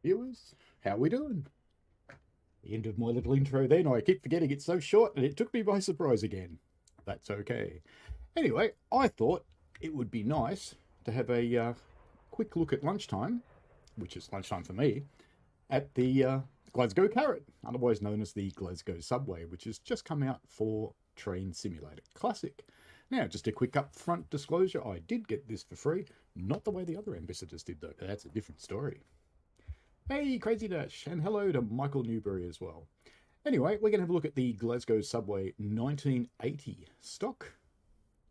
Viewers, how we doing? The end of my little intro then. I keep forgetting it's so short and it took me by surprise again. That's okay. Anyway, I thought it would be nice to have a quick look at lunchtime, which is lunchtime for me, at the Glasgow Carrot, otherwise known as the Glasgow Subway, which has just come out for Train Simulator Classic. Now, just a quick upfront disclosure, I did get this for free, not the way the other ambassadors did though, but that's a different story. Hey, Crazy Dash, and hello to Michael Newberry as well. Anyway, we're going to have a look at the Glasgow Subway 1980 stock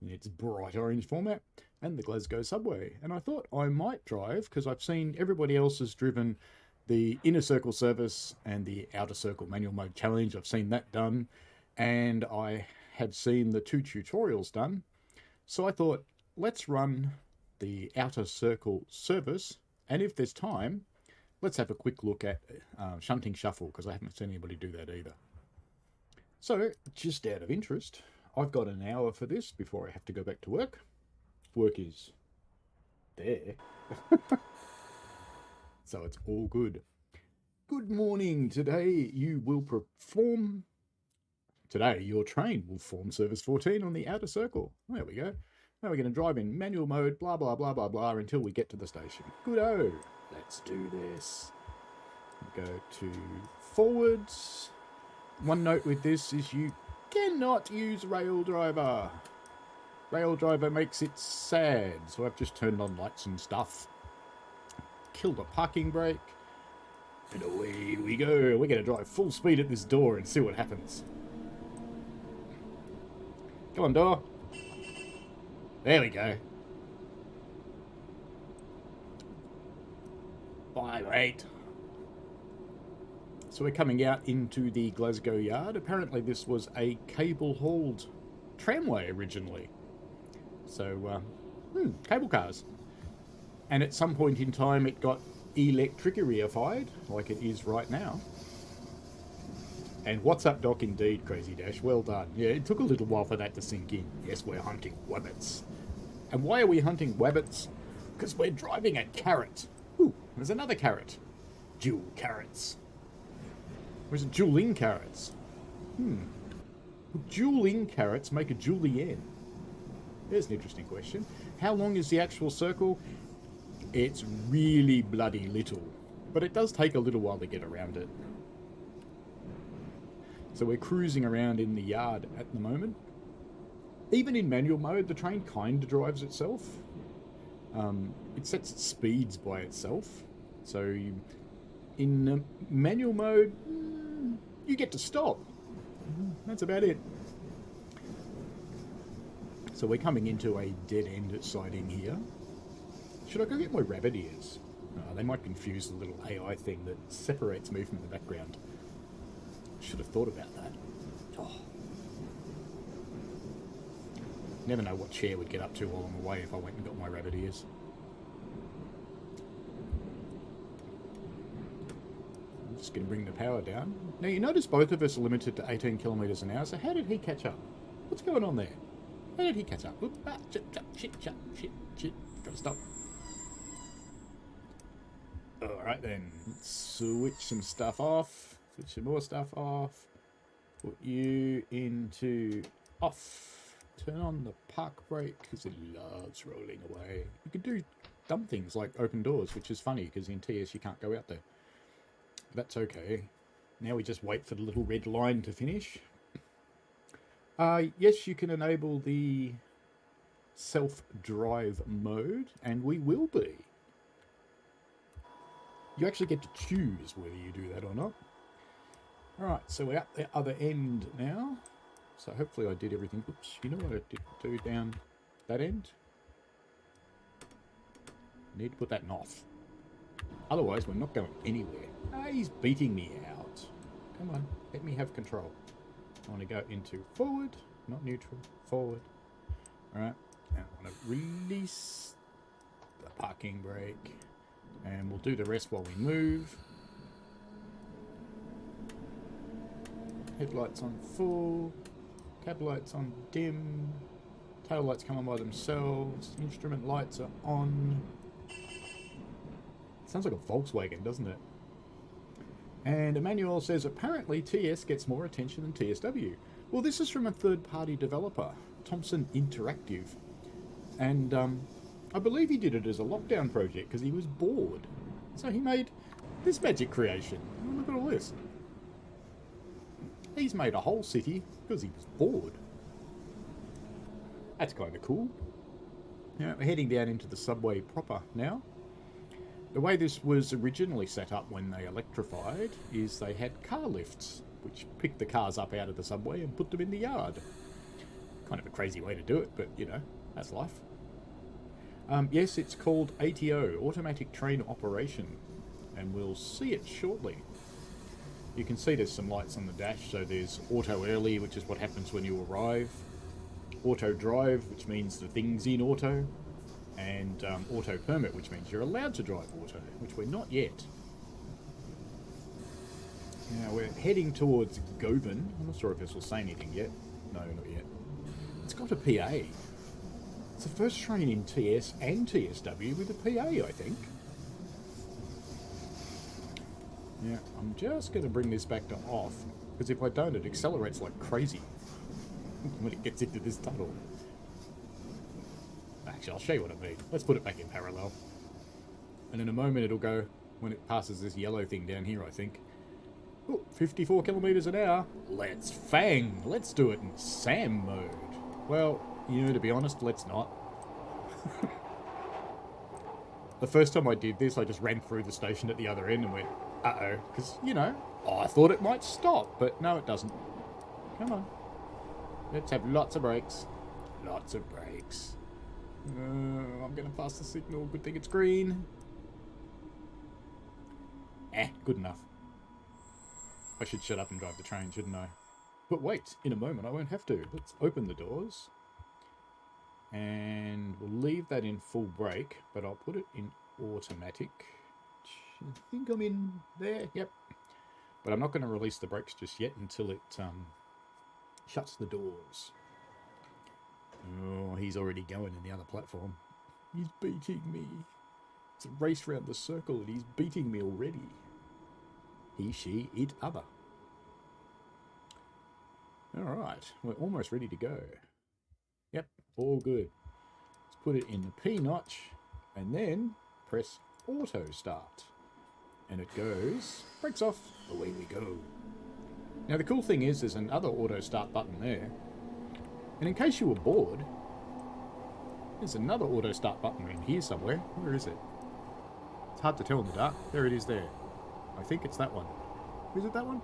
in its bright orange format and the Glasgow Subway. And I thought I might drive, because I've seen everybody else has driven the inner circle service and the outer circle manual mode challenge. I've seen that done, and I had seen the 2 tutorials done. So I thought, let's run the outer circle service, and if there's time, let's have a quick look at Shunting Shuffle, because I haven't seen anybody do that either. So, just out of interest, I've got an hour for this before I have to go back to work. Work is there. So it's all good. Good morning. Today you will perform... Today your train will form Service 14 on the outer circle. There we go. Now we're going to drive in manual mode, blah, blah, blah, blah, blah, until we get to the station. Good-o. Let's do this. Go to forwards. One note with this is you cannot use Rail Driver. Rail Driver makes it sad. So I've just turned on lights and stuff. Killed a parking brake. And away we go. We're going to drive full speed at this door and see what happens. Come on, door. There we go. Bye, mate. So we're coming out into the Glasgow Yard. Apparently this was a cable-hauled tramway originally. So, cable cars. And at some point in time it got electricarified, like it is right now. And what's up, Doc, indeed, Crazy Dash. Well done. Yeah, it took a little while for that to sink in. Yes, we're hunting Wabbits. And why are we hunting Wabbits? Because we're driving a carrot. Ooh, there's another carrot. Dual carrots. Or is it dueling carrots? Would dueling carrots make a julienne? There's an interesting question. How long is the actual circle? It's really bloody little. But it does take a little while to get around it. So we're cruising around in the yard at the moment. Even in manual mode, the train kind of drives itself. It sets its speeds by itself. So in manual mode, you get to stop. That's about it. So we're coming into a dead-end siding here. Should I go get my rabbit ears? They might confuse the little AI thing that separates me from the background. Should have thought about that. Oh. Never know what chair would get up to while I'm away if I went and got my rabbit ears. I'm just going to bring the power down. Now you notice both of us are limited to 18 kilometres an hour, so how did he catch up? What's going on there? How did he catch up? Oop, shit. Gotta stop. Alright then, let's switch some stuff off. Switch some more stuff off. Put you into off. Turn on the park brake because it loves rolling away. You can do dumb things like open doors, which is funny because in TS you can't go out there. That's okay. Now we just wait for the little red line to finish. Yes, you can enable the self-drive mode, and we will be. You actually get to choose whether you do that or not. Alright, so we're at the other end now. So hopefully I did everything. Oops, you know what I did do down that end? Need to put that off. Otherwise, we're not going anywhere. He's beating me out. Come on, let me have control. I want to go into forward, not neutral, forward. Alright, now I want to release the parking brake. And we'll do the rest while we move. Headlights on full, cab lights on dim, tail lights come on by themselves, instrument lights are on. It sounds like a Volkswagen, doesn't it? And Emmanuel says, apparently TS gets more attention than TSW. Well, this is from a third-party developer, Thomson Interactive. And I believe he did it as a lockdown project because he was bored. So he made this magic creation. Look at all this. He's made a whole city because he was bored. That's kind of cool. Now, we're heading down into the subway proper now. The way this was originally set up when they electrified is they had car lifts, which picked the cars up out of the subway and put them in the yard. Kind of a crazy way to do it, but, you know, that's life. Yes, it's called ATO, Automatic Train Operation, and we'll see it shortly. You can see there's some lights on the dash, so there's auto early, which is what happens when you arrive, auto drive, which means the thing's in auto, and auto permit, which means you're allowed to drive auto, which we're not yet. Now we're heading towards Govan. I'm not sure if this will say anything yet. No, not yet. It's got a PA. It's the first train in TS and TSW with a PA, I think. Yeah, I'm just going to bring this back to off, because if I don't, it accelerates like crazy when it gets into this tunnel. Actually, I'll show you what I mean. Let's put it back in parallel. And in a moment it'll go, when it passes this yellow thing down here, I think. Oh, 54 kilometers an hour. Let's fang. Let's do it in Sam mode. Well, you know, to be honest, let's not. The first time I did this, I just ran through the station at the other end and went, uh-oh. Because, you know, I thought it might stop, but no, it doesn't. Come on. Let's have lots of brakes. Lots of brakes. I'm going to pass the signal. Good thing it's green. Good enough. I should shut up and drive the train, shouldn't I? But wait, in a moment I won't have to. Let's open the doors. And we'll leave that in full brake, but I'll put it in automatic. I think I'm in there. Yep. But I'm not going to release the brakes just yet until it shuts the doors. Oh, he's already going in the other platform. He's beating me. It's a race round the circle and he's beating me already. He, she, it, other. Alright, we're almost ready to go. Yep, all good. Let's put it in the P notch and then press auto start. And it goes, brakes off, away we go. Now the cool thing is there's another auto start button there. And in case you were bored, there's another auto start button in here somewhere. Where is it? It's hard to tell in the dark. There it is there. I think it's that one. Is it that one?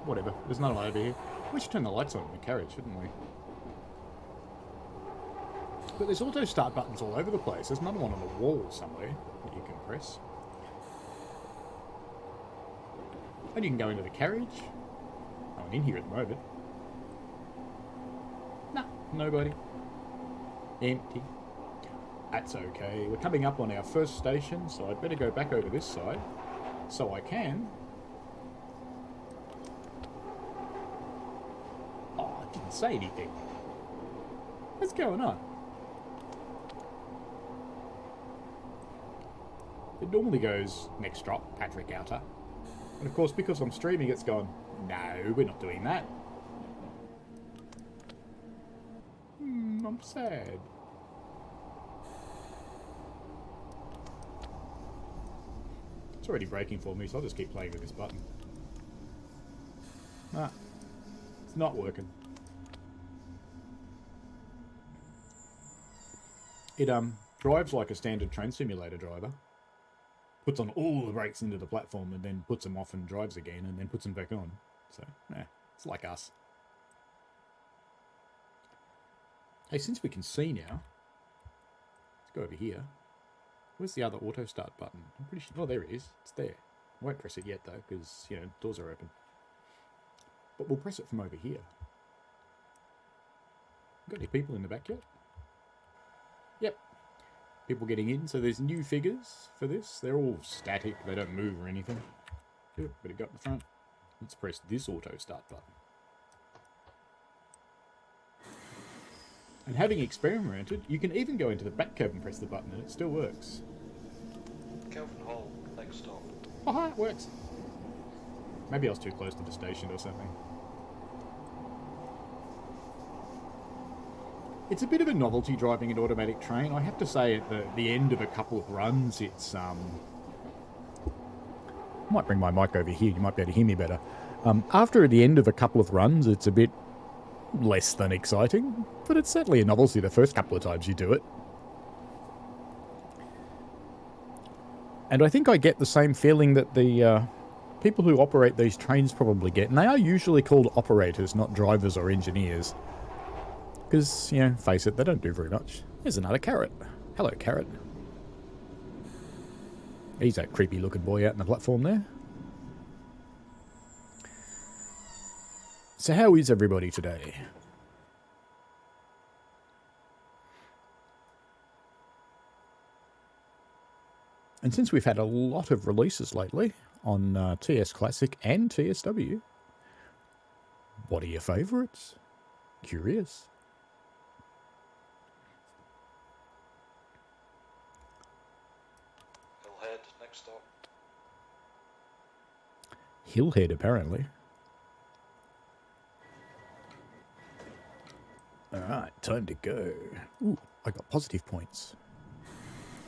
Whatever. There's another one over here. We should turn the lights on in the carriage, shouldn't we? But there's auto start buttons all over the place. There's another one on the wall somewhere that you can press. And you can go into the carriage. I'm in here at the moment. Nah, nobody. Empty. That's okay. We're coming up on our first station, so I'd better go back over this side so I can. Oh, I didn't say anything. What's going on? It normally goes next drop, Patrick Outer. And of course, because I'm streaming, it's gone, no, we're not doing that. I'm sad. It's already breaking for me, so I'll just keep playing with this button. Nah, it's not working. It drives like a standard train simulator driver. Puts on all the brakes into the platform and then puts them off and drives again and then puts them back on. So, it's like us. Hey, since we can see now, let's go over here. Where's the other auto start button? I'm pretty sure. Oh, there it is. It's there. I won't press it yet though, because, you know, doors are open. But we'll press it from over here. Got any people in the back yet? Yep. People getting in. So there's new figures for this. They're all static. They don't move or anything. Good. Better go up the front. Let's press this auto start button. And having experimented, you can even go into the back cab and press the button and it still works. Kelvin Hall, next stop. Aha, it works. Maybe I was too close to the station or something. It's a bit of a novelty driving an automatic train. I have to say at the end of a couple of runs, it's... I might bring my mic over here. You might be able to hear me better. After the end of a couple of runs, it's a bit less than exciting. But it's certainly a novelty the first couple of times you do it. And I think I get the same feeling that the people who operate these trains probably get. And they are usually called operators, not drivers or engineers. Because, you know, face it, they don't do very much. There's another carrot. Hello, carrot. He's that creepy looking boy out on the platform there. So how is everybody today? And since we've had a lot of releases lately on TS Classic and TSW, what are your favourites? Curious. Hillhead, next stop. Hillhead, apparently. Alright, time to go. Ooh, I got positive points.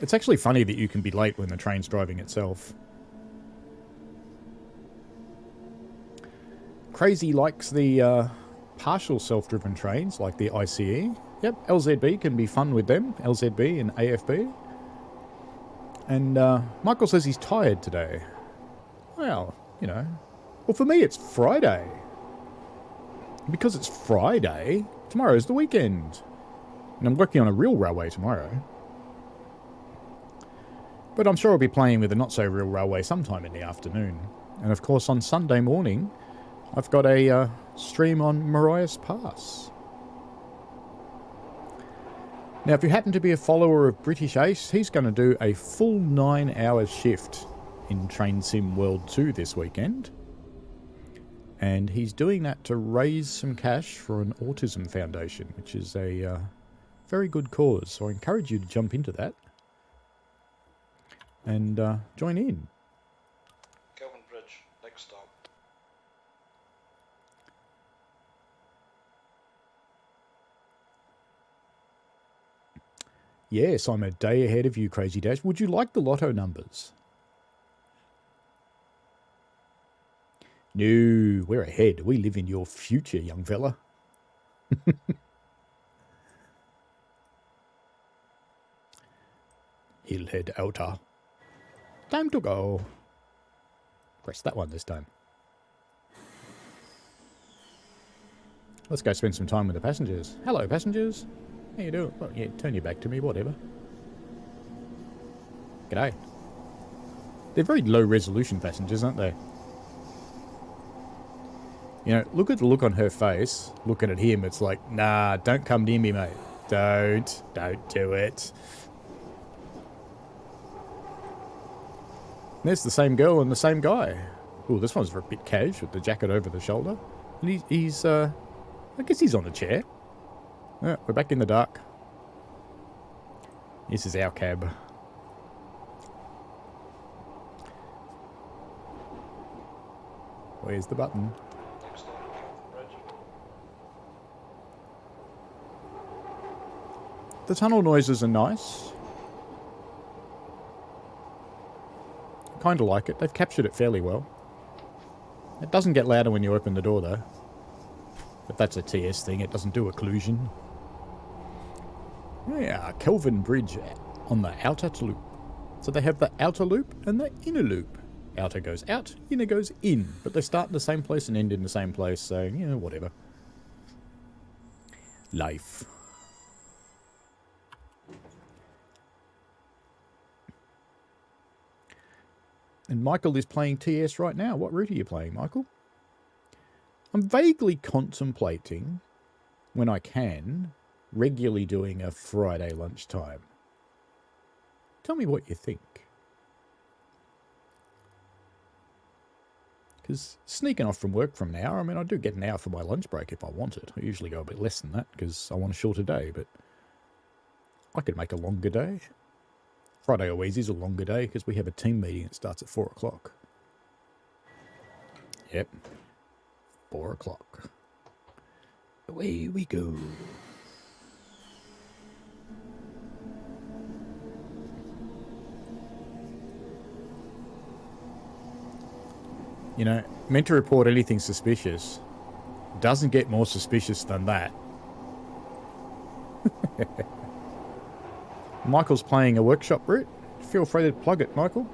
It's actually funny that you can be late when the train's driving itself. Crazy likes the partial self-driven trains, like the ICE. Yep, LZB can be fun with them. LZB and AFB. And Michael says he's tired today. Well, you know. Well, for me, it's Friday. Because it's Friday, tomorrow's the weekend. And I'm working on a real railway tomorrow. But I'm sure I'll be playing with a not-so-real railway sometime in the afternoon. And of course, on Sunday morning, I've got a stream on Mariah's Pass. Now, if you happen to be a follower of British Ace, he's going to do a full 9-hour shift in Train Sim World 2 this weekend. And he's doing that to raise some cash for an autism foundation, which is a very good cause. So I encourage you to jump into that and join in. Kelvin Bridge, next stop. Yes, I'm a day ahead of you, Crazy Dash. Would you like the lotto numbers? No, we're ahead. We live in your future, young fella. Hillhead Outer. Time to go. Press that one this time. Let's go spend some time with the passengers. Hello, passengers. How you doing? Well, yeah, turn your back to me, whatever. G'day. They're very low-resolution passengers, aren't they? You know, look at the look on her face. Looking at him, it's like, nah, don't come near me, mate. Don't do it. And there's the same girl and the same guy. Oh, this one's a bit cash with the jacket over the shoulder. And he's I guess he's on a chair. Yeah, we're back in the dark. This is our cab. Where's the button? Next stop, Kelvin Bridge. The tunnel noises are nice. Kind of like it. They've captured it fairly well. It doesn't get louder when you open the door, though. But that's a TS thing. It doesn't do occlusion. Yeah, Kelvin Bridge on the outer loop. So they have the outer loop and the inner loop. Outer goes out, inner goes in. But they start in the same place and end in the same place. So, you know, whatever. Life. And Michael is playing TS right now. What route are you playing, Michael? I'm vaguely contemplating, when I can, regularly doing a Friday lunchtime. Tell me what you think. Because sneaking off from work from an hour, I mean, I do get an hour for my lunch break if I want it. I usually go a bit less than that because I want a shorter day, but I could make a longer day. Friday always is a longer day because we have a team meeting that starts at 4 o'clock. Yep. 4 o'clock. Away we go. You know, meant to report anything suspicious. Doesn't get more suspicious than that. Michael's playing a workshop route. Feel free to plug it, Michael.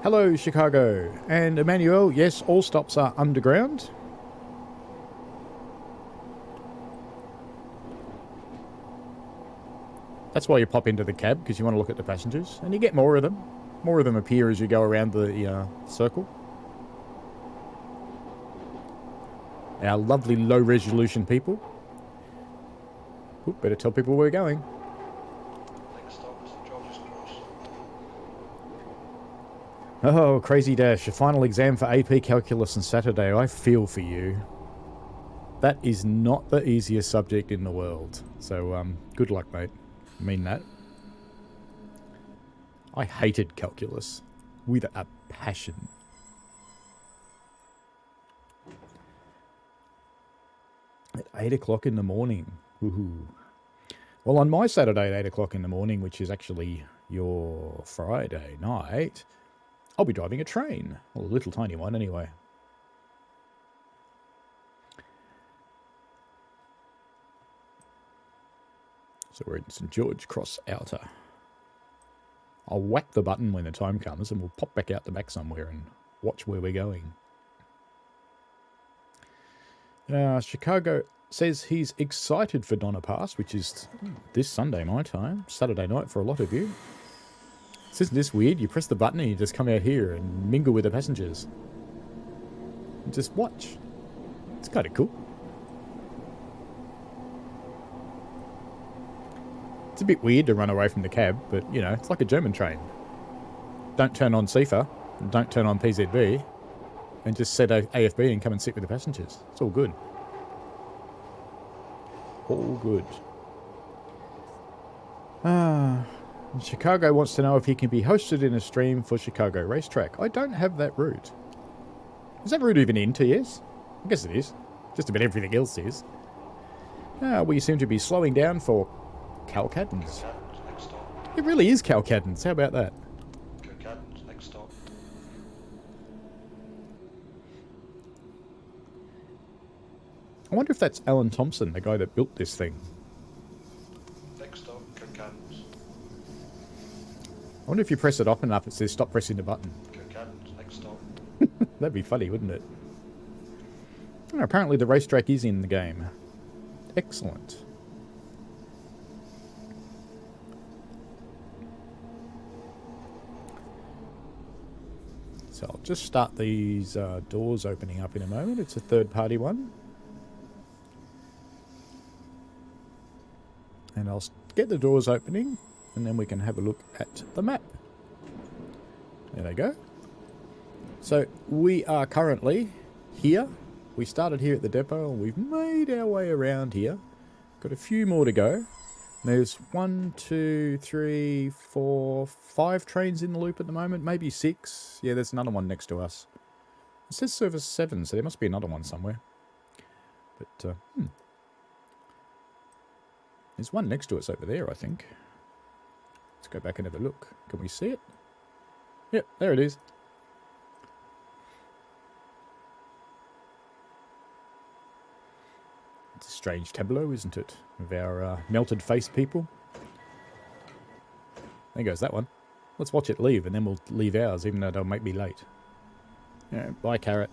Hello, Chicago. And Emmanuel, yes, all stops are underground. That's why you pop into the cab, because you want to look at the passengers. And you get more of them. More of them appear as you go around the circle. Our lovely low-resolution people. Ooh, better tell people where we're going. Next stop is the George's Cross. Oh, crazy dash. A final exam for AP Calculus on Saturday. I feel for you. That is not the easiest subject in the world. So, good luck, mate. I mean that. I hated calculus with a passion. At 8 o'clock in the morning. Woohoo. Well, on my Saturday at 8 o'clock in the morning, which is actually your Friday night, I'll be driving a train. Well, a little tiny one anyway. So we're in St. George Cross Outer. I'll whack the button when the time comes and we'll pop back out the back somewhere and watch where we're going. Chicago says he's excited for Donna Pass, which is this Sunday my time, Saturday night for a lot of you. Isn't this weird? You press the button and you just come out here and mingle with the passengers. And just watch. It's kind of cool. It's a bit weird to run away from the cab, but, you know, it's like a German train. Don't turn on CIFA, don't turn on PZB, and just set AFB and come and sit with the passengers. It's all good. All good. Chicago wants to know if he can be hosted in a stream for Chicago Racetrack. I don't have that route. Is that route even in TS? I guess it is. Just about everything else is. We seem to be slowing down for Calcaddens. Next stop. It really is Calcaddens. How about that? Calcaddens, next stop. I wonder if that's Alan Thomson, the guy that built this thing. Next stop, Calcaddens. I wonder if you press it up enough, it says stop pressing the button. Calcaddens, next stop. That'd be funny, wouldn't it? Oh, apparently the racetrack is in the game. Excellent. So I'll just start these doors opening up in a moment. It's a third-party one. And I'll get the doors opening, and then we can have a look at the map. There they go. So we are currently here. We started here at the depot, and we've made our way around here. Got a few more to go. There's 1, 2, 3, 4, 5 trains in the loop at the moment, maybe 6. Yeah, there's another one next to us. It says service 7, so there must be another one somewhere. But, there's one next to us over there, I think. Let's go back and have a look. Can we see it? Yep, there it is. It's a strange tableau, isn't it? Of our melted face people. There goes that one. Let's watch it leave, and then we'll leave ours, even though they'll make me late. Yeah, bye, Carrot.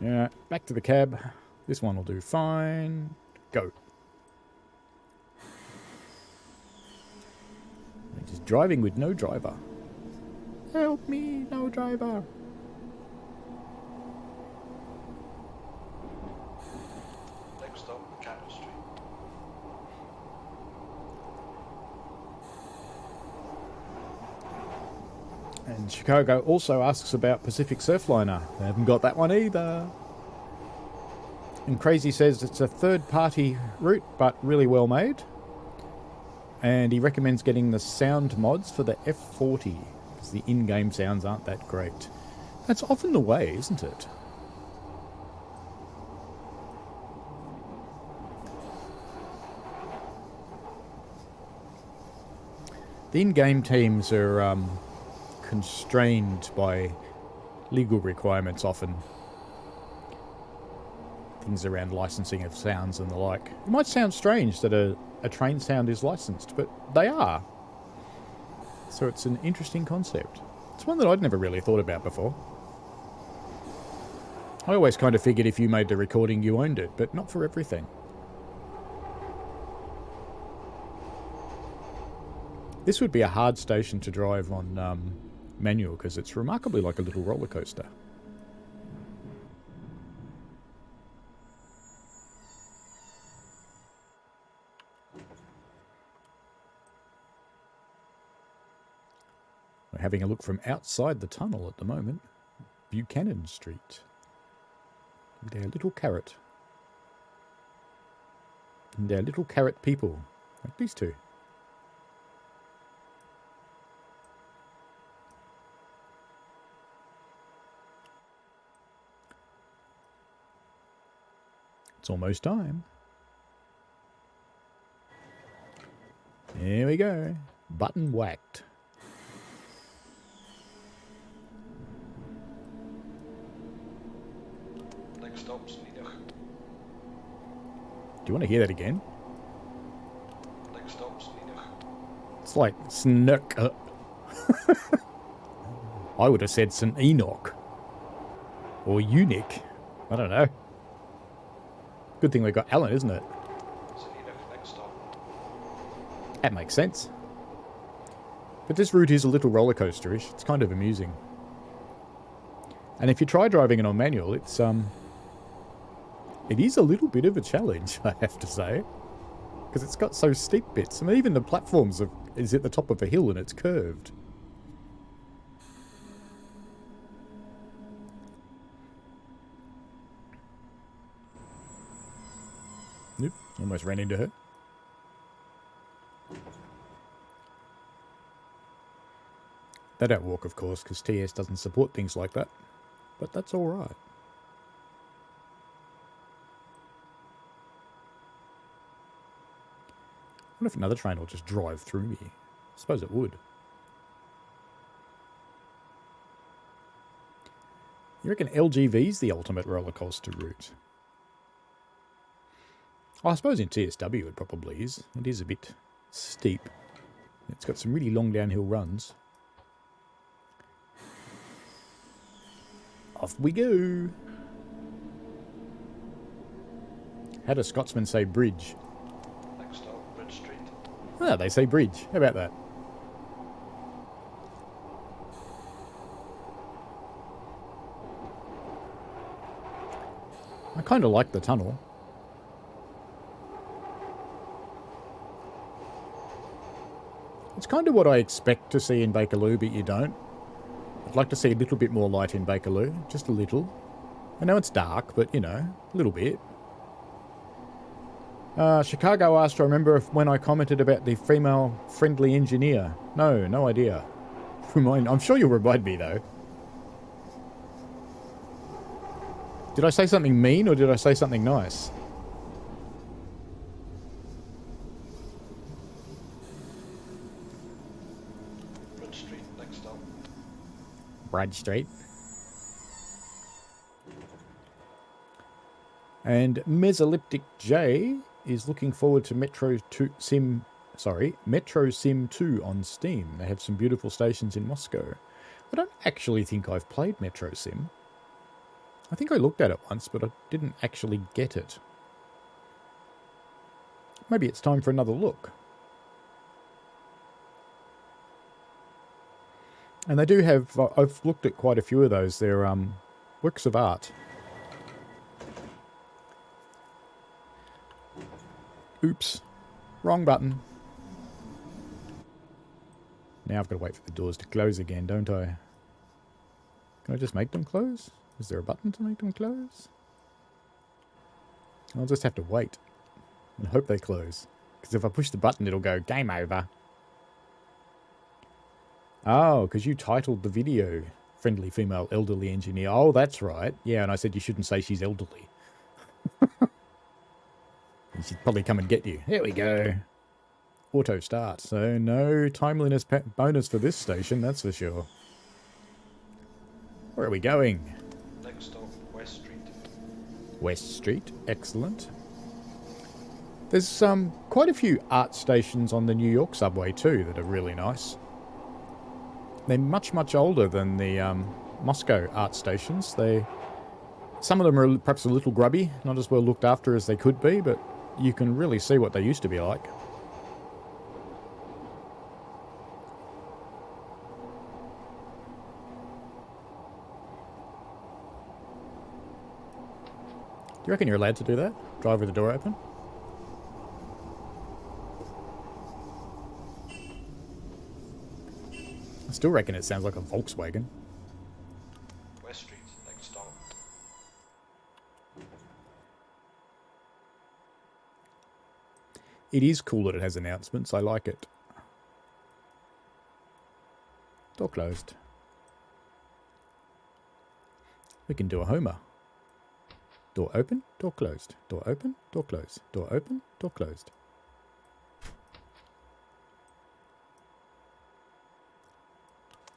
Yeah, back to the cab. This one will do fine. Go. Just driving with no driver. Help me, no driver. Next stop, Cannon Street. And Chicago also asks about Pacific Surfliner. They haven't got that one either. And Crazy says it's a third-party route, but really well made. And he recommends getting the sound mods for the F40, because the in-game sounds aren't that great. That's often the way, isn't it? The in-game teams are constrained by legal requirements often. Things around licensing of sounds and the like. It might sound strange that a train sound is licensed, but they are. So it's an interesting concept. It's one that I'd never really thought about before. I always kind of figured if you made the recording, you owned it, but not for everything. This would be a hard station to drive on manual because it's remarkably like a little roller coaster. We're having a look from outside the tunnel at the moment. Buchanan Street. And our little carrot. And our little carrot people. Like these two. It's almost time. There we go. Button whacked. Next stop's Nieder. Do you want to hear that again? Next stop's Nieder. It's like snook. I would have said St. Enoch. Or eunuch. I don't know. Good thing we got Alan, isn't it? St. Enoch, next stop. That makes sense. But this route is a little roller coasterish. It's kind of amusing. And if you try driving it on manual, it is a little bit of a challenge, I have to say. Because it's got so steep bits. I mean, even the platforms is at the top of a hill and it's curved. Nope, almost ran into her. They don't walk, of course, because TS doesn't support things like that. But that's all right. What if another train will just drive through me? I suppose it would. You reckon LGV's the ultimate roller coaster route? Oh, I suppose in TSW it probably is. It is a bit steep. It's got some really long downhill runs. Off we go. How do Scotsmen say bridge? Next stop, Bridge Street. Ah, they say bridge. How about that? I kind of like the tunnel. It's kind of what I expect to see in Bakerloo, but you don't. I'd like to see a little bit more light in Bakerloo. Just a little. I know it's dark, but, you know, a little bit. Chicago asked, I remember when I commented about the female-friendly engineer. No idea. I'm sure you'll remind me, though. Did I say something mean, or did I say something nice? Bridge Street, next stop. Brad Street. And Mesolyptic J is looking forward to Metro Sim 2 on Steam. They have some beautiful stations in Moscow. I don't actually think I've played Metro Sim. I think I looked at it once, but I didn't actually get it. Maybe it's time for another look. And they do have, I've looked at quite a few of those. They're works of art. Oops. Wrong button. Now I've got to wait for the doors to close again, don't I? Can I just make them close? Is there a button to make them close? I'll just have to wait and hope they close. Because if I push the button, it'll go, game over. Oh, because you titled the video. friendly female elderly engineer. Oh, that's right. Yeah, and I said you shouldn't say she's elderly. And she'd probably come and get you. There we go. Auto start. So no timeliness bonus for this station, that's for sure. Where are we going? Next stop, West Street. West Street. Excellent. There's quite a few art stations on the New York subway too that are really nice. They're much, much older than the Moscow art stations. Some of them are perhaps a little grubby, not as well looked after as they could be, but you can really see what they used to be like. Do you reckon you're allowed to do that? Drive with the door open? I still reckon it sounds like a Volkswagen. West Street, next stop. It is cool that it has announcements. I like it. Door closed. We can do a Homer. Door open, door closed. Door open, door closed. Door open, door closed.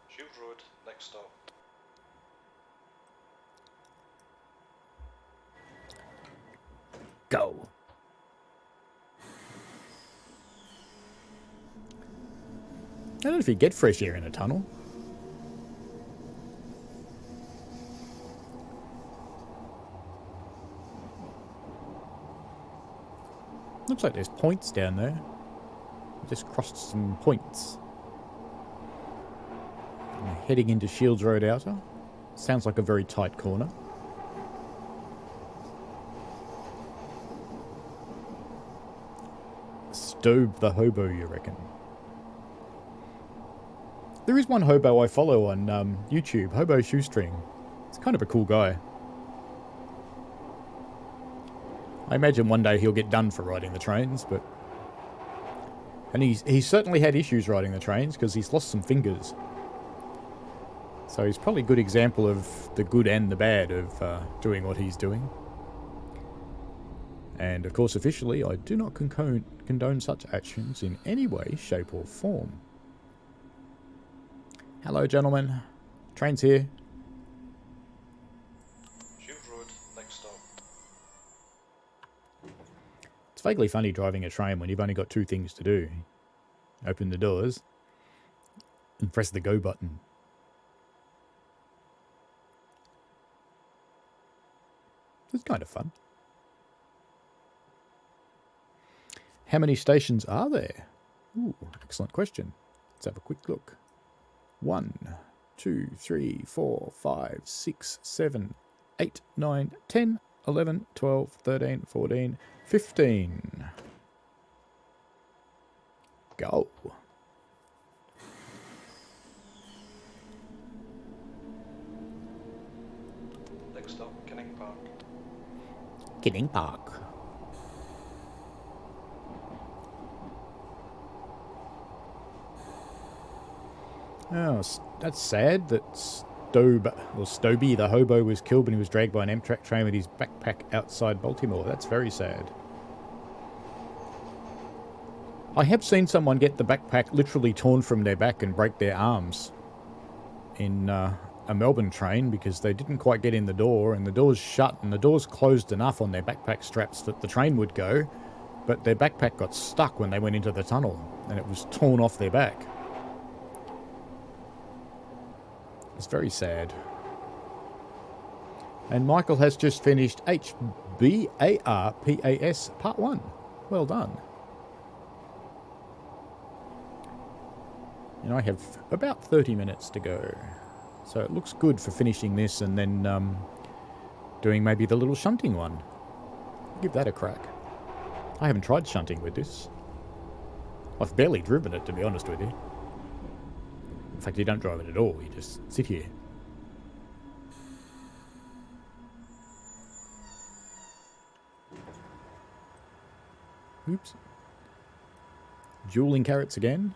Shield Road, next stop. Go. I don't know if you get fresh air in a tunnel. Looks like there's points down there. Just crossed some points. Heading into Shields Road Outer. Sounds like a very tight corner. Stobe the hobo, you reckon? There is one hobo I follow on YouTube, Hobo Shoestring. It's kind of a cool guy. I imagine one day he'll get done for riding the trains, but... And he's certainly had issues riding the trains, because he's lost some fingers. So he's probably a good example of the good and the bad of doing what he's doing. And of course, officially, I do not condone such actions in any way, shape or form. Hello, gentlemen. Train's here. Shield Road, next stop. It's vaguely funny driving a train when you've only got two things to do. Open the doors and press the go button. It's kind of fun. How many stations are there? Ooh, excellent question. Let's have a quick look. 1, 2, 3, 4, 5, 6, 7, 8, 9, 10, 11, 12, 13, 14, 15. Go. Next stop, Canning Park. Canning Park. Oh, that's sad that Stoby the hobo was killed when he was dragged by an Amtrak train with his backpack outside Baltimore. That's very sad. I have seen someone get the backpack literally torn from their back and break their arms in a Melbourne train because they didn't quite get in the door and the door's shut and the door's closed enough on their backpack straps that the train would go, but their backpack got stuck when they went into the tunnel and it was torn off their back. It's very sad. And Michael has just finished HBARPAS Part 1. Well done. And I have about 30 minutes to go. So it looks good for finishing this and then doing maybe the little shunting one. Give that a crack. I haven't tried shunting with this. I've barely driven it, to be honest with you. In fact, you don't drive it at all. You just sit here. Oops. Dueling carrots again.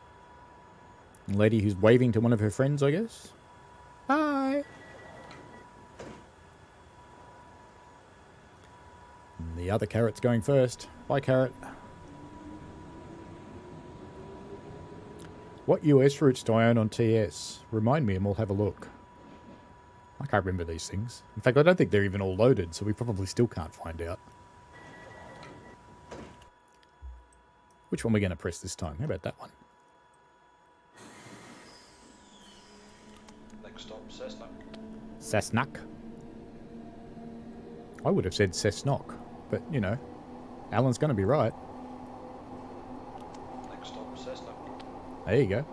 Lady who's waving to one of her friends, I guess. Hi. The other carrot's going first. Bye, carrot. What US routes do I own on TS? Remind me and we'll have a look. I can't remember these things. In fact, I don't think they're even all loaded, so we probably still can't find out. Which one are we going to press this time? How about that one? Next stop, Cessnock. Cessnock. I would have said Cessnock, but, you know, Alan's going to be right. Next stop, Cessnock. There you go.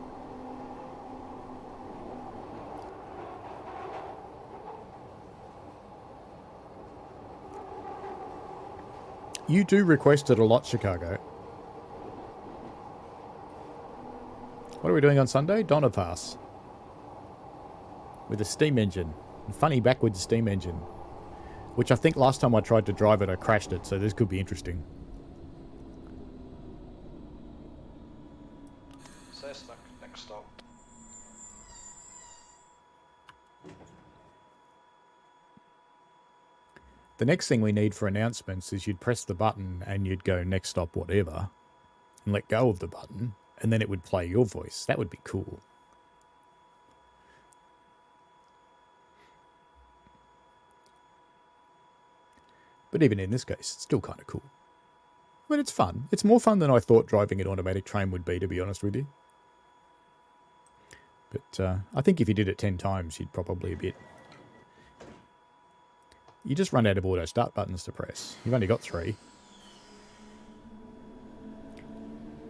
You do request it a lot, Chicago. What are we doing on Sunday? Donna Pass. With a steam engine. A funny backwards steam engine. Which I think last time I tried to drive it, I crashed it, so this could be interesting. Cessnock, next stop. The next thing we need for announcements is you'd press the button and you'd go next stop whatever. And let go of the button. And then it would play your voice. That would be cool. But even in this case, it's still kind of cool. I mean, it's fun. It's more fun than I thought driving an automatic train would be, to be honest with you. But I think if you did it 10 times, you'd probably a bit... You just run out of auto start buttons to press. You've only got 3.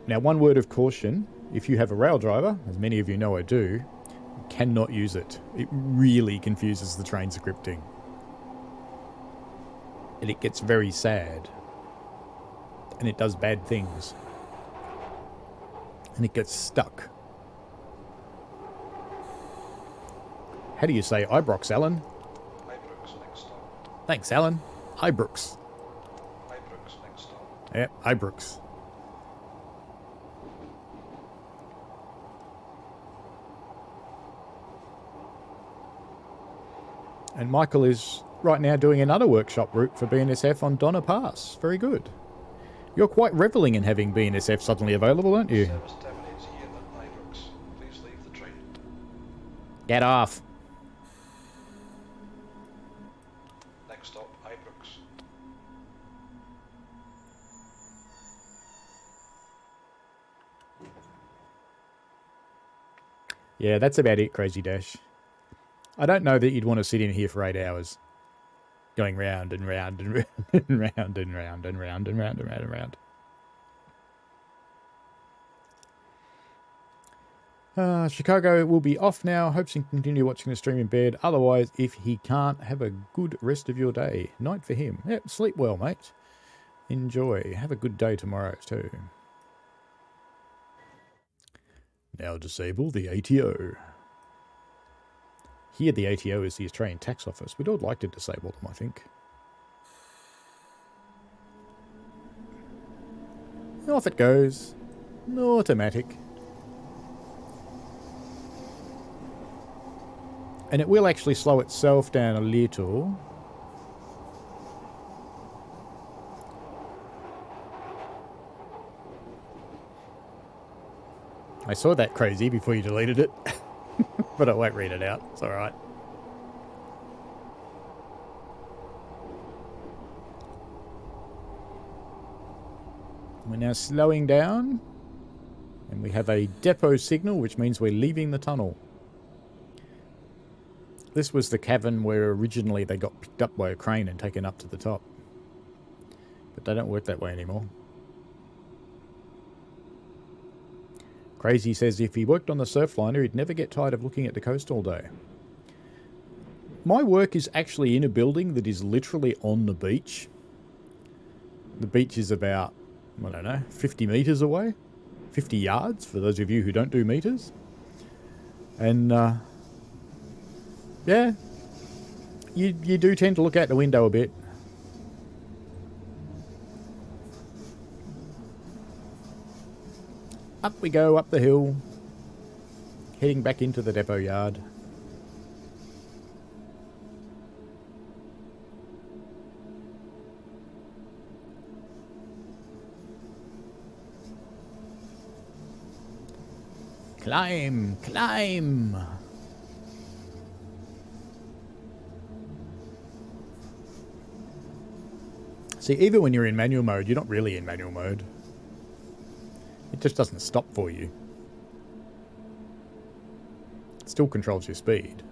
Now, one word of caution, if you have a rail driver, as many of you know I do, you cannot use it. It really confuses the train scripting. And it gets very sad. And it does bad things. And it gets stuck. How do you say Ibrox, Alan? Ibrox, next stop. Thanks, Alan. Ibrox. Ibrox, next stop. Yep, Ibrox. And Michael is right now doing another workshop route for BNSF on Donna Pass. Very good. You're quite revelling in having BNSF suddenly available, aren't you? Service terminates here at Ibrox. Please leave the train. Get off. Next stop, Ibrox. Yeah, that's about it, Crazy Dash. I don't know that you'd want to sit in here for 8 hours. Going round and round and round and round and round and round and round and round and round. Chicago will be off now. Hopes you can continue watching the stream in bed. Otherwise, if he can't, have a good rest of your day. Night for him. Yep, sleep well, mate. Enjoy. Have a good day tomorrow, too. Now disable the ATO. Here the ATO is the Australian Tax Office. We'd all like to disable them, I think. Off it goes. Automatic. And it will actually slow itself down a little. I saw that, Crazy, before you deleted it. But I won't read it out. It's alright. We're now slowing down. And we have a depot signal, which means we're leaving the tunnel. This was the cavern where originally they got picked up by a crane and taken up to the top. But they don't work that way anymore. Crazy says if he worked on the surfliner, he'd never get tired of looking at the coast all day. My work is actually in a building that is literally on the beach. The beach is about, I don't know, 50 metres away. 50 yards, for those of you who don't do metres. And, yeah, you do tend to look out the window a bit. Up we go, up the hill, heading back into the depot yard. Climb! Climb! See, even when you're in manual mode, you're not really in manual mode. It just doesn't stop for you. It still controls your speed.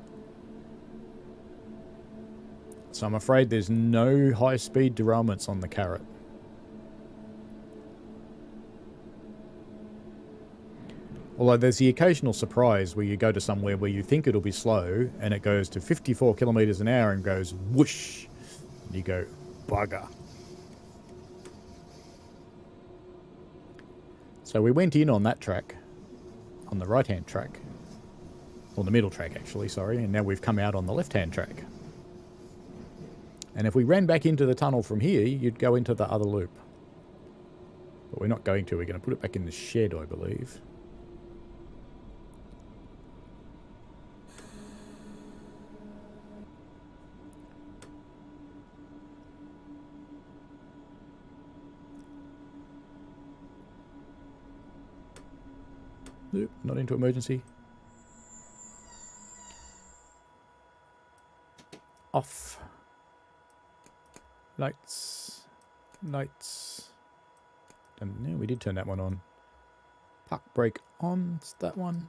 So I'm afraid there's no high-speed derailments on the Carrot. Although there's the occasional surprise where you go to somewhere where you think it'll be slow, and it goes to 54 kilometers an hour and goes whoosh. And you go, bugger. So we went in on that track, on the right-hand track, or the middle track actually, sorry, and now we've come out on the left-hand track. And if we ran back into the tunnel from here, you'd go into the other loop. But we're not going to, we're going to put it back in the shed, I believe. Nope, not into emergency. Off. Lights. Lights. And no, we did turn that one on. Park brake on. It's that one.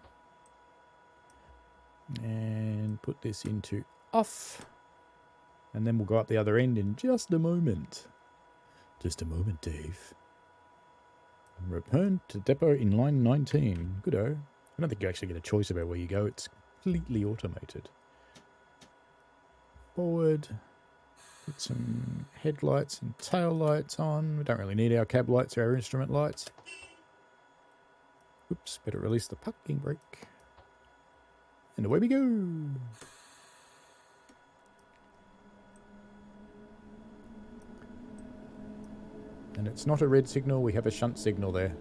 And put this into off. And then we'll go up the other end in just a moment. Just a moment, Dave. Return to depot in line 19. Good-o. I don't think you actually get a choice about where you go. It's completely automated. Forward. Put some headlights and tail lights on. We don't really need our cab lights or our instrument lights. Oops, better release the parking brake. And away we go. And it's not a red signal, we have a shunt signal there.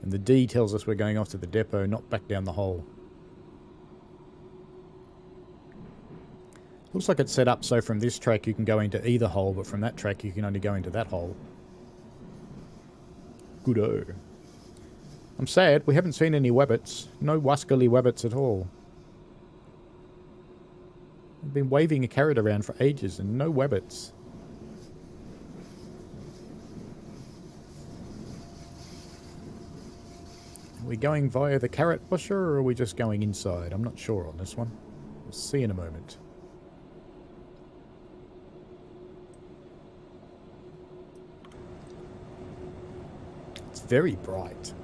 And the D tells us we're going off to the depot, not back down the hole. Looks like it's set up so from this track you can go into either hole, but from that track you can only go into that hole. Good-o. I'm sad, we haven't seen any Wabbits. No wascally Wabbits at all. I've been waving a carrot around for ages and no Wabbits. Are we going via the carrot washer or are we just going inside? I'm not sure on this one. We'll see in a moment. It's very bright.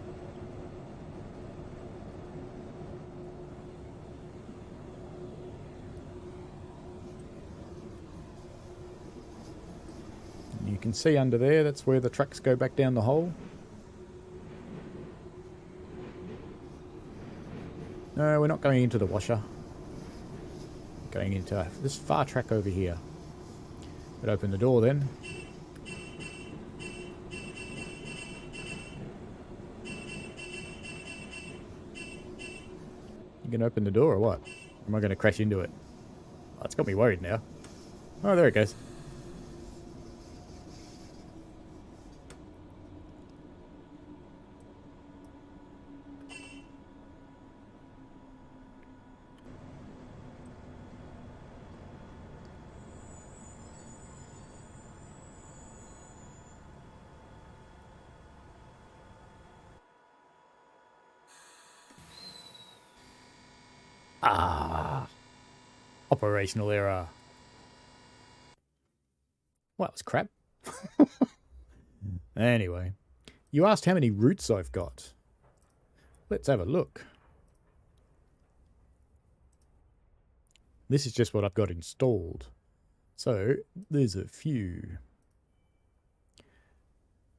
And you can see under there, that's where the trucks go back down the hole. No, we're not going into the washer. We're going into this far track over here. But open the door then. You can open the door or what? Or am I going to crash into it? Oh, it's got me worried now. Oh, there it goes. Ah, operational error. Well, that was crap. Anyway, you asked how many routes I've got. Let's have a look. This is just what I've got installed. So, there's a few.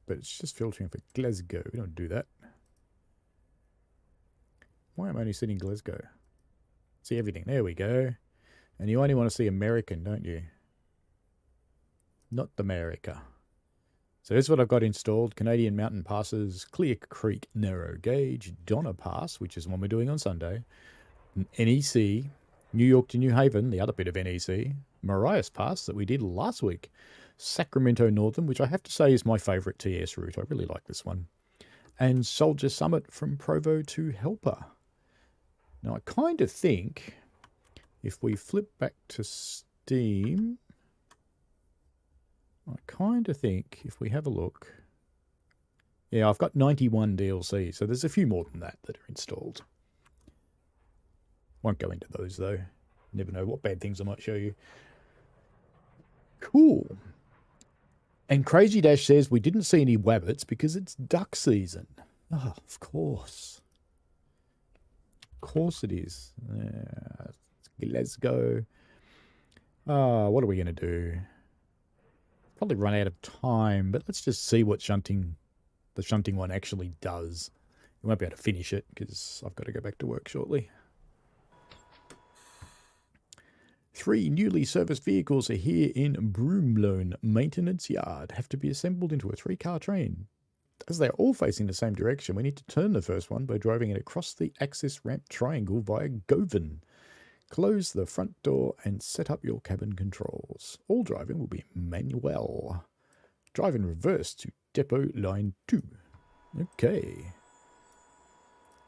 But it's just filtering for Glasgow. We don't do that. Why am I only seeing Glasgow? See everything. There we go. And you only want to see American, don't you? Not America. So this is what I've got installed. Canadian Mountain Passes, Clear Creek Narrow Gauge, Donna Pass, which is one we're doing on Sunday, NEC, New York to New Haven, the other bit of NEC, Marias Pass that we did last week, Sacramento Northern, which I have to say is my favourite TS route. I really like this one. and Soldier Summit from Provo to Helper. Now, I kind of think if we flip back to Steam, I kind of think if we have a look, yeah, I've got 91 DLC, so there's a few more than that that are installed. Won't go into those though. Never know what bad things I might show you. Cool. And Crazy Dash says we didn't see any wabbits because it's duck season. Oh, of course. Of course it is. Glasgow. What are we going to do? Probably run out of time, but let's just see what the shunting one actually does. We won't be able to finish it because I've got to go back to work shortly. 3 newly serviced vehicles are here in Broomloan Maintenance Yard. Have to be assembled into a 3-car train. As they are all facing the same direction, we need to turn the first one by driving it across the access ramp triangle via Govan. Close the front door and set up your cabin controls. All driving will be manual. Drive in reverse to depot line 2. Okay.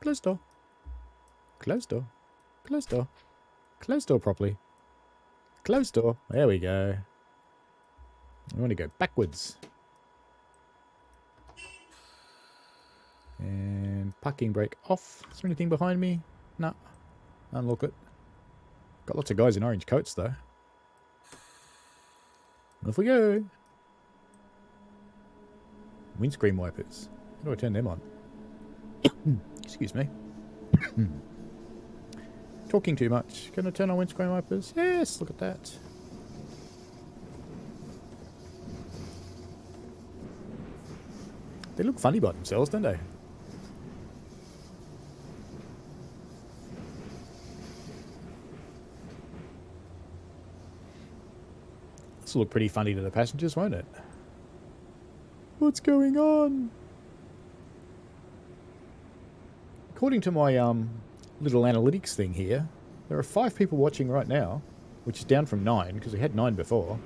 Close door. Close door. Close door. Close door properly. Close door. There we go. I want to go backwards. And parking brake off. Is there anything behind me? No. Unlock it. Got lots of guys in orange coats though. Off we go. Windscreen wipers. How do I turn them on? Excuse me. Talking too much. Can I turn on windscreen wipers? Yes, look at that. They look funny by themselves, don't they? This will look pretty funny to the passengers, won't it? What's going on? According to my little analytics thing here, there are 5 people watching right now, which is down from 9 because we had 9 before.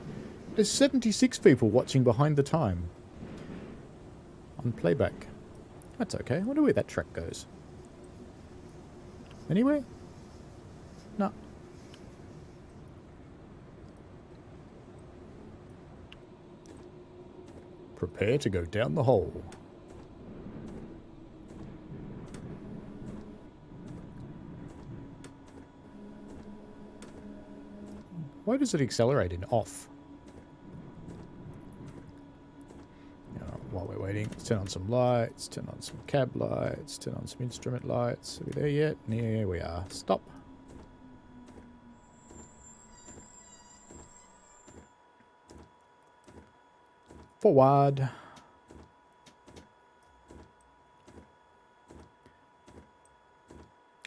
There's 76 people watching behind the time on playback. That's okay. I wonder where that track goes. Anywhere? No. Prepare to go down the hole. Why does it accelerate in off? While we're waiting, let's turn on some lights, turn on some cab lights, turn on some instrument lights. Are we there yet? Here we are. Stop. Forward.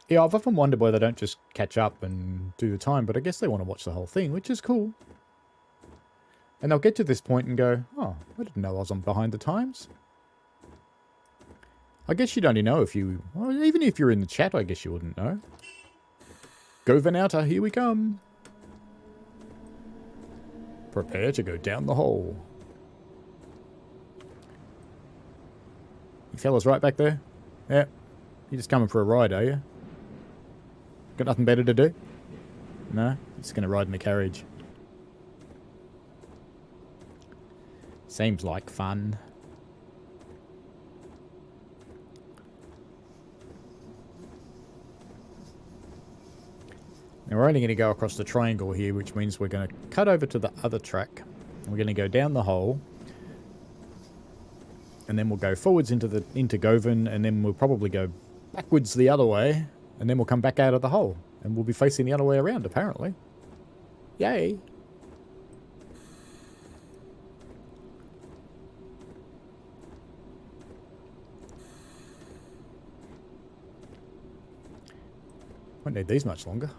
Yeah, I've often wondered why they don't just catch up and do the time, but I guess they want to watch the whole thing, which is cool. And they'll get to this point and go, oh, I didn't know I was on behind the times. I guess you'd only know if you... Well, even if you're in the chat, I guess you wouldn't know. Go Venouta, here we come. Prepare to go down the hole. You fellas right back there? Yeah. You're just coming for a ride, are you? Got nothing better to do? No? You're just going to ride in the carriage. Seems like fun. Now we're only going to go across the triangle here, which means we're going to cut over to the other track. We're going to go down the hole. And then we'll go forwards into Govan, and then we'll probably go backwards the other way, and then we'll come back out of the hole. And we'll be facing the other way around, apparently. Yay! Won't need these much longer.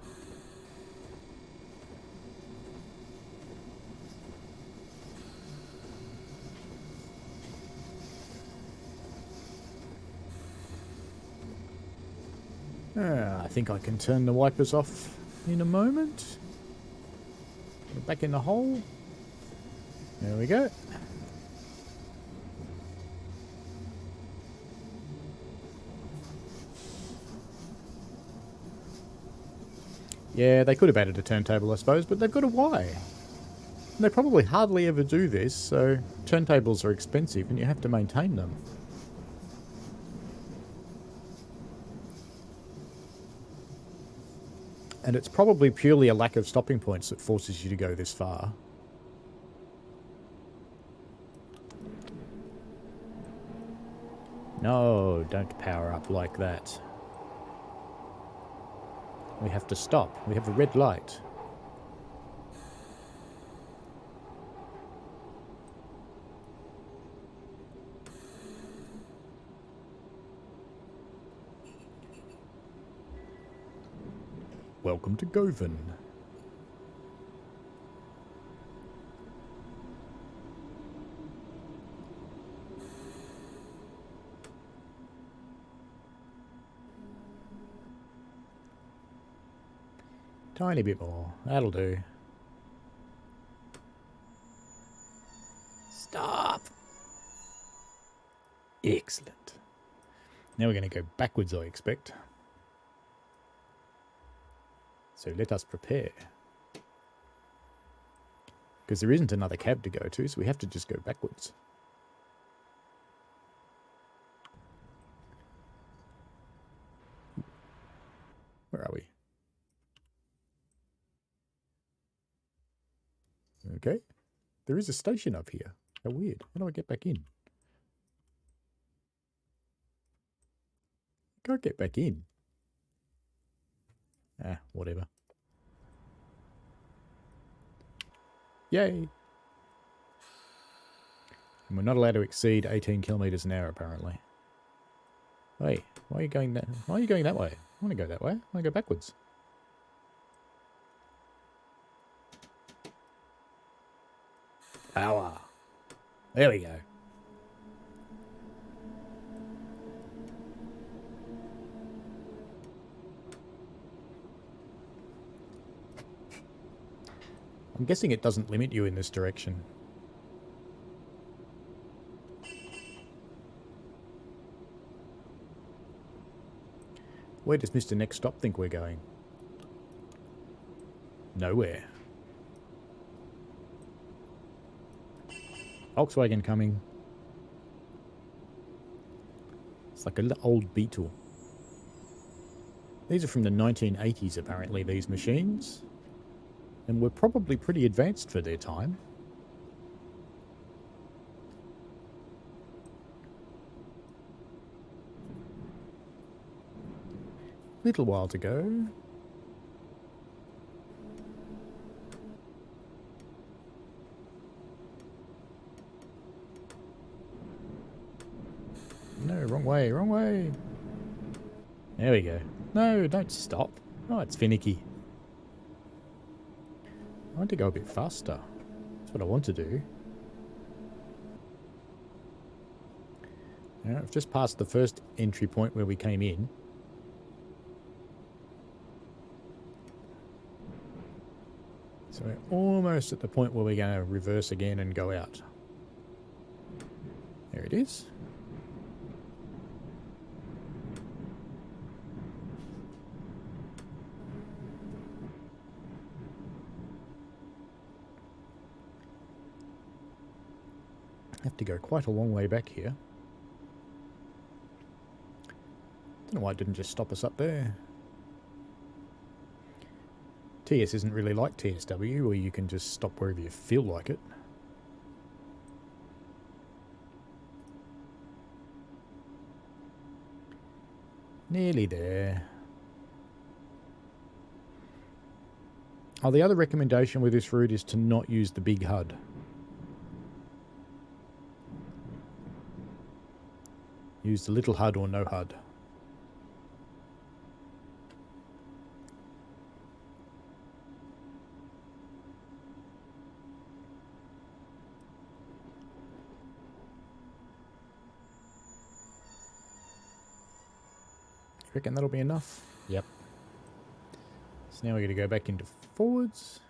I think I can turn the wipers off in a moment. Get back in the hole. There we go. Yeah, they could have added a turntable, I suppose, but they've got a Y. And they probably hardly ever do this, so turntables are expensive and you have to maintain them. And it's probably purely a lack of stopping points that forces you to go this far. No, don't power up like that. We have to stop. We have a red light. Welcome to Govan. Tiny bit more. That'll do. Stop! Excellent. Now we're going to go backwards, I expect. So let us prepare. Because there isn't another cab to go to, so we have to just go backwards. Where are we? Okay. There is a station up here. How weird. How do I get back in? Can't get back in. Ah, whatever. Yay! And we're not allowed to exceed 18 kilometers an hour, apparently. Hey, why are you going that? Why are you going that way? I want to go that way. I want to go backwards. Power. There we go. I'm guessing it doesn't limit you in this direction. Where does Mr. Next Stop think we're going? Nowhere. Volkswagen coming. It's like an old Beetle. These are from the 1980s, apparently, these machines. And were probably pretty advanced for their time. Little while to go. No, wrong way, wrong way. There we go. No, don't stop. Oh, it's finicky. I want to go a bit faster. That's what I want to do. Now, I've just passed the first entry point where we came in. So we're almost at the point where we're going to reverse again and go out. There it is. Have to go quite a long way back here. Don't know why it didn't just stop us up there. TS isn't really like TSW, where you can just stop wherever you feel like it. Nearly there. Oh, the other recommendation with this route is to not use the big HUD. Use the little HUD or no HUD. Reckon that'll be enough? Yep. So now we're going to go back into forwards.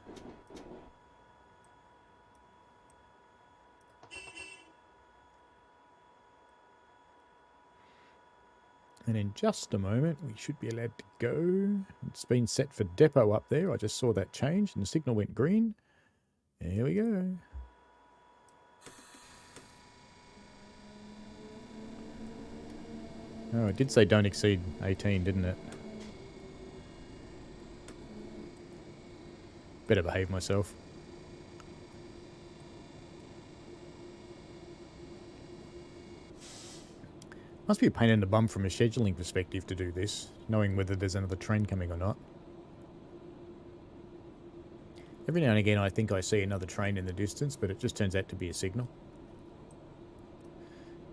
And in just a moment, we should be allowed to go. It's been set for depot up there. I just saw that change and the signal went green. There we go. Oh, it did say don't exceed 18, didn't it? Better behave myself. Must be a pain in the bum from a scheduling perspective to do this, knowing whether there's another train coming or not. Every now and again I think I see another train in the distance, but it just turns out to be a signal.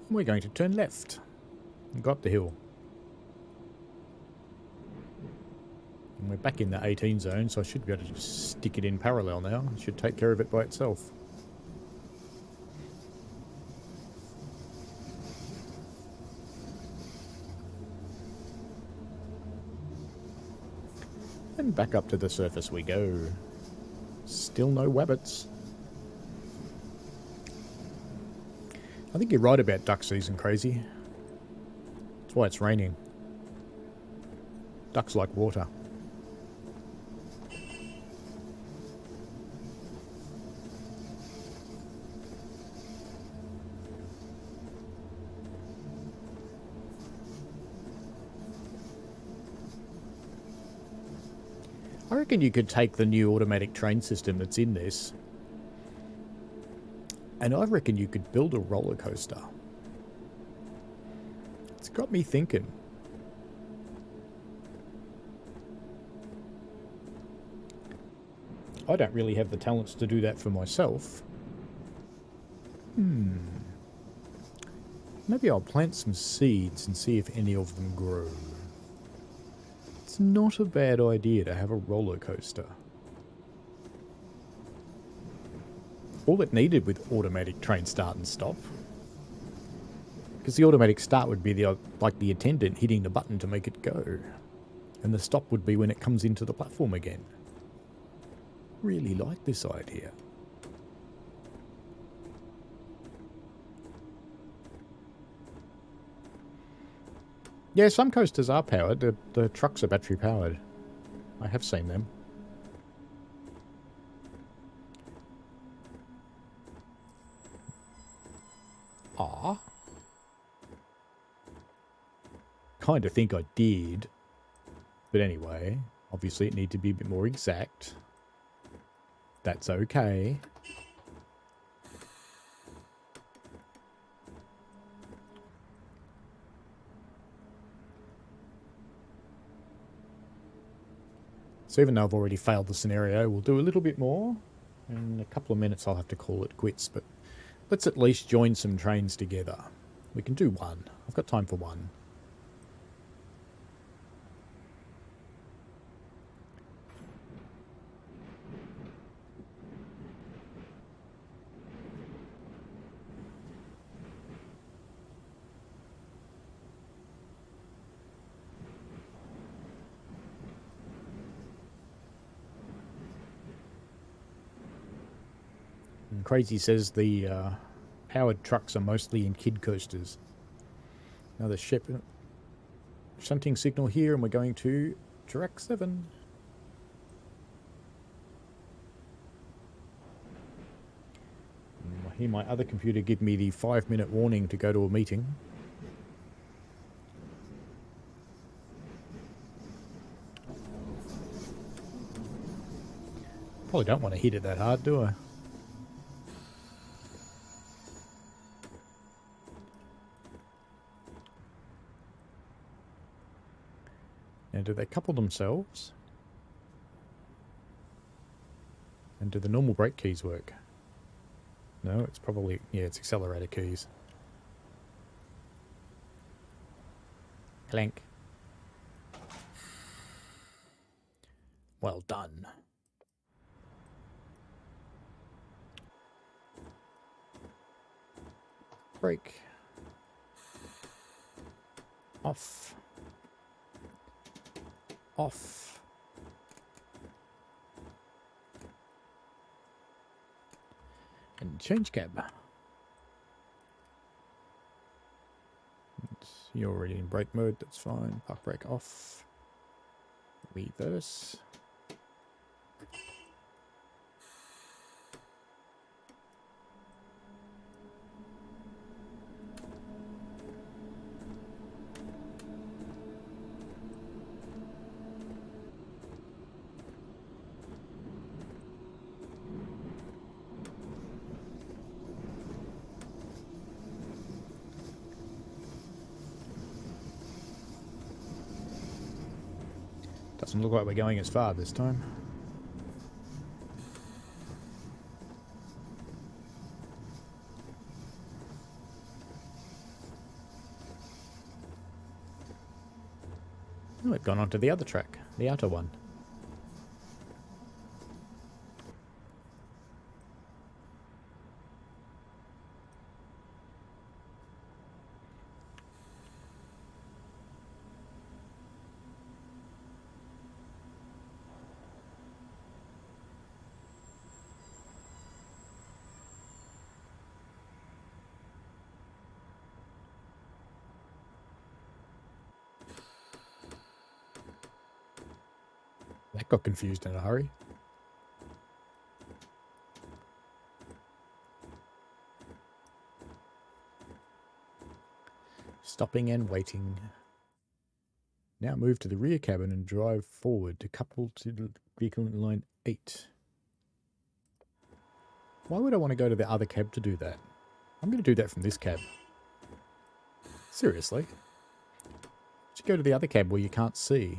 And we're going to turn left and go up the hill. And we're back in the 18 zone, so I should be able to just stick it in parallel now. It should take care of it by itself. And back up to the surface we go. Still no Wabbits. I think you're right about duck season, Crazy. That's why it's raining. Ducks like water. I reckon you could take the new automatic train system that's in this, and I reckon you could build a roller coaster. It's got me thinking. I don't really have the talents to do that for myself. Maybe I'll plant some seeds and see if any of them grow. It's not a bad idea to have a roller coaster. All it needed with automatic train start and stop, because the automatic start would be like the attendant hitting the button to make it go, and the stop would be when it comes into the platform again. Really like this idea. Yeah, some coasters are powered. The trucks are battery powered. I have seen them. Ah. Kind of think I did. But anyway, obviously it needs to be a bit more exact. That's okay. So even though I've already failed the scenario, we'll do a little bit more. In a couple of minutes I'll have to call it quits, but let's at least join some trains together. We can do one. I've got time for one. And Crazy says the powered trucks are mostly in kid coasters. Another shunting signal here, and we're going to track 7. I hear my other computer give me the 5-minute warning to go to a meeting. Probably don't want to hit it that hard, do I? Now, do they couple themselves? And do the normal brake keys work? No, it's probably... yeah, it's accelerator keys. Clank. Well done. Brake. Off. Off. And change cab. Let's You're already in brake mode, that's fine. Park brake off. Reverse. Doesn't look like we're going as far this time. Oh, we've gone onto the other track, the outer one. That got confused in a hurry. Stopping and waiting. Now move to the rear cabin and drive forward to couple to the vehicle in line 8. Why would I want to go to the other cab to do that? I'm going to do that from this cab. Seriously? Should go to the other cab where you can't see.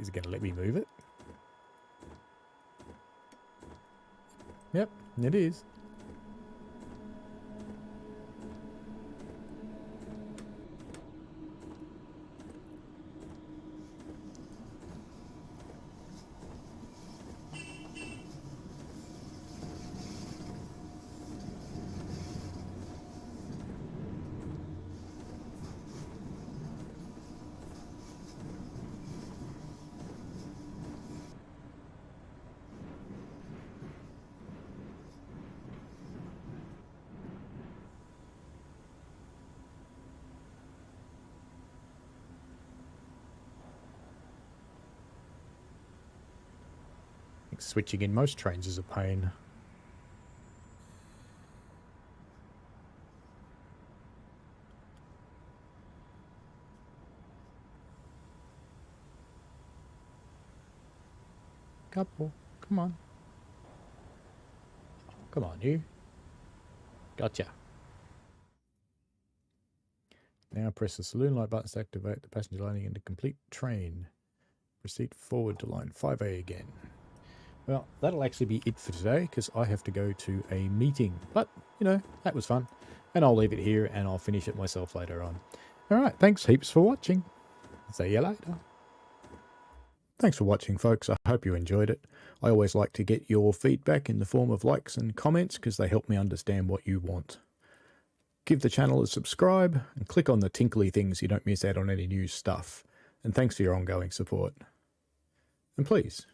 Is it going to let me move it? Yep, it is. Switching in most trains is a pain. Couple, come on. Come on, you. Gotcha. Now press the saloon light buttons to activate the passenger lighting into complete train. Proceed forward to line 5A again. Well, that'll actually be it for today because I have to go to a meeting. But, you know, that was fun. And I'll leave it here and I'll finish it myself later on. Alright, thanks heaps for watching. See you later. Thanks for watching, folks. I hope you enjoyed it. I always like to get your feedback in the form of likes and comments because they help me understand what you want. Give the channel a subscribe and click on the tinkly thing so you don't miss out on any new stuff. And thanks for your ongoing support. And please,